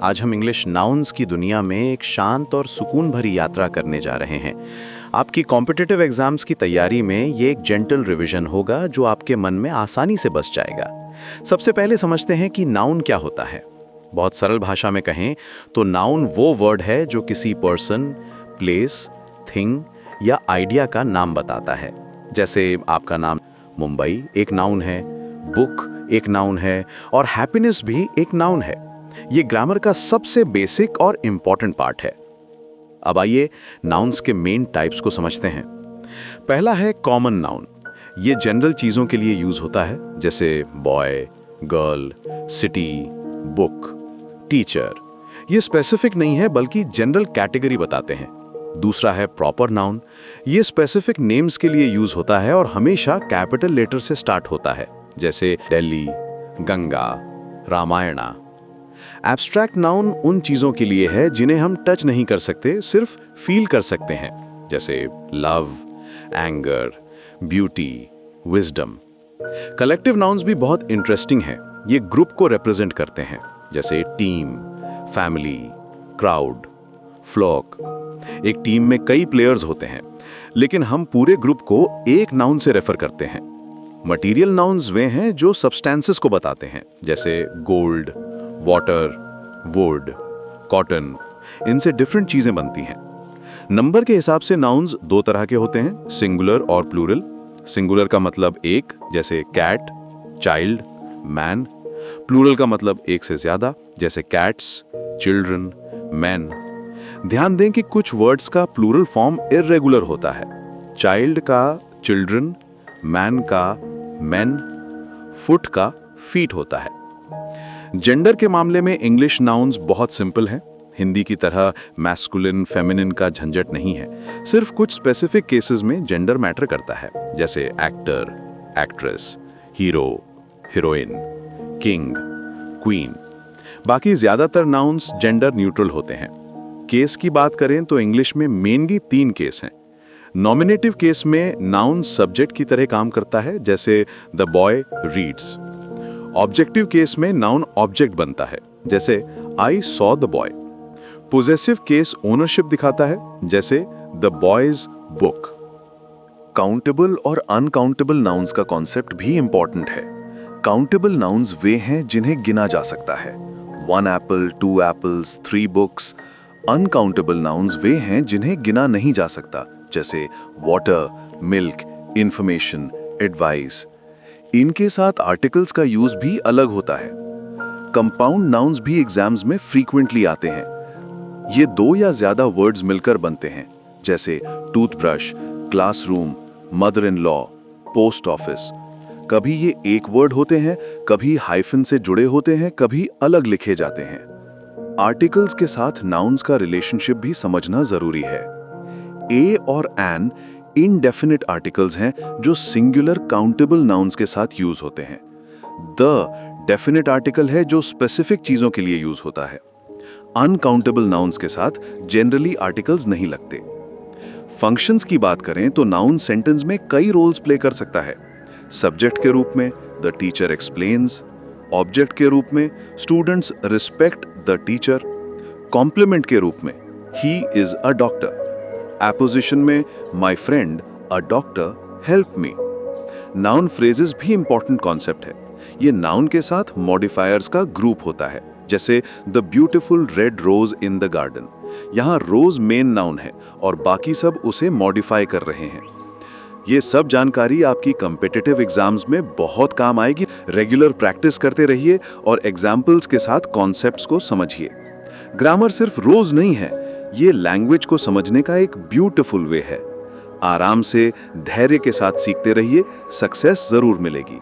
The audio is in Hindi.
आज हम इंग्लिश नाउन्स की दुनिया में एक शांत और सुकून भरी यात्रा करने जा रहे हैं। आपकी कॉम्पिटिटिव एग्जाम्स की तैयारी में ये एक जेंटल रिवीजन होगा जो आपके मन में आसानी से बस जाएगा। सबसे पहले समझते हैं कि नाउन क्या होता है। बहुत सरल भाषा में कहें तो नाउन वो वर्ड है जो किसी पर्सन, प्लेस, थिंग या आइडिया का नाम बताता है। जैसे आपका नाम मुंबई एक नाउन है, बुक एक नाउन है और हैप्पीनेस भी एक नाउन है। ये ग्रामर का सबसे बेसिक और इंपॉर्टेंट पार्ट है। अब आइए नाउन्स के मेन टाइप्स को समझते हैं। पहला है कॉमन नाउन। ये जनरल चीजों के लिए यूज होता है, जैसे boy, girl, city, book, teacher. ये स्पेसिफिक नहीं है बल्कि जनरल कैटेगरी बताते हैं। दूसरा है प्रॉपर नाउन। ये स्पेसिफिक नेम्स के लिए यूज होता है और हमेशा कैपिटल लेटर से स्टार्ट होता है, जैसे दिल्ली, गंगा, रामायणा। एब्स्ट्रैक्ट नाउन उन चीजों के लिए है जिन्हें हम टच नहीं कर सकते, सिर्फ फील कर सकते हैं, जैसे love, anger, beauty, wisdom. Collective nouns भी बहुत इंटरेस्टिंग हैं। ये ग्रुप को रिप्रेजेंट करते हैं, जैसे टीम, फैमिली, क्राउड, फ्लॉक। एक टीम में कई प्लेयर्स होते हैं, लेकिन हम पूरे ग्रुप को एक नाउन से रेफर करते हैं। मटीरियल नाउन्स वे हैं जो सब्सटेंसेस को बताते हैं, जैसे गोल्ड, वाटर, वुड, कॉटन। इनसे डिफरेंट चीजें बनती हैं। नंबर के हिसाब से नाउन्स दो तरह के होते हैं, सिंगुलर और प्लूरल। सिंगुलर का मतलब एक, जैसे कैट, चाइल्ड, मैन। प्लूरल का मतलब एक से ज्यादा, जैसे कैट्स, चिल्ड्रन, मैन। ध्यान दें कि कुछ वर्ड्स का प्लूरल फॉर्म इर्रेगुलर होता है। चाइल्ड का चिल्ड्रन, मैन का मेन, फुट का फीट होता है। जेंडर के मामले में इंग्लिश नाउन्स बहुत सिंपल हैं। हिंदी की तरह मैस्कुलिन, फेमिनिन का झंझट नहीं है। सिर्फ कुछ स्पेसिफिक केसेस में जेंडर मैटर करता है, जैसे actor, actress, hero, heroine, king, queen. बाकी ज्यादातर नाउन्स जेंडर न्यूट्रल होते हैं। केस की बात करें तो इंग्लिश में मेनली 3 केस हैं। नॉमिनेटिव केस में नाउन सब्जेक्ट की तरह काम करता है, जैसे the boy reads. Objective case में नाउन ऑब्जेक्ट बनता है, जैसे I saw the boy. Possessive case ownership दिखाता है, जैसे द बॉयज बुक। काउंटेबल और अनकाउंटेबल नाउन्स का कॉन्सेप्ट भी इंपॉर्टेंट है। काउंटेबल नाउन्स वे हैं जिन्हें गिना जा सकता है, 1 apple, 2 apples, 3 books. Uncountable nouns वे हैं जिन्हें गिना नहीं जा सकता, जैसे वाटर, मिल्क, इंफॉर्मेशन, एडवाइस। इनके साथ आर्टिकल्स का यूज भी अलग होता है। कंपाउंड नाउन्स भी एग्जाम्स में फ्रीक्वेंटली आते हैं। ये 2 या ज्यादा वर्ड्स मिलकर बनते हैं, जैसे toothbrush, classroom, mother in law, post office. कभी ये एक वर्ड होते हैं, कभी हाइफन से जुड़े होते हैं, कभी अलग लिखे जाते हैं। आर्टिकल्स के साथ नाउन्स का रिलेशनशिप भी समझना जरूरी है। ए और एन इनडेफिनिट आर्टिकल्स हैं जो सिंगुलर काउंटेबल नाउन्स के साथ यूज होते हैं। द डेफिनिट आर्टिकल है जो स्पेसिफिक चीजों के लिए यूज होता है। अनकाउंटेबल नाउन्स के साथ जनरली आर्टिकल्स नहीं लगते। फंक्शंस की बात करें तो नाउन सेंटेंस में कई रोल्स प्ले कर सकता है। सब्जेक्ट के रूप में द टीचर एक्सप्लेन्स, ऑब्जेक्ट के रूप में students respect the teacher, complement के रूप में he is a doctor, apposition में my friend a doctor help me. Noun phrases भी इंपॉर्टेंट कॉन्सेप्ट है। ये नाउन के साथ मॉडिफायर्स का ग्रुप होता है, जैसे the beautiful red rose in the garden. यहाँ रोज मेन नाउन है और बाकी सब उसे मॉडिफाई कर रहे हैं। ये सब जानकारी आपकी कॉम्पिटिटिव एग्जाम्स में बहुत काम आएगी। रेगुलर प्रैक्टिस करते रहिए और एग्जाम्पल्स के साथ कॉन्सेप्ट्स को समझिए। ग्रामर सिर्फ रोज नहीं है, ये लैंग्वेज को समझने का एक ब्यूटीफुल वे है। आराम से, धैर्य के साथ सीखते रहिए, सक्सेस जरूर मिलेगी।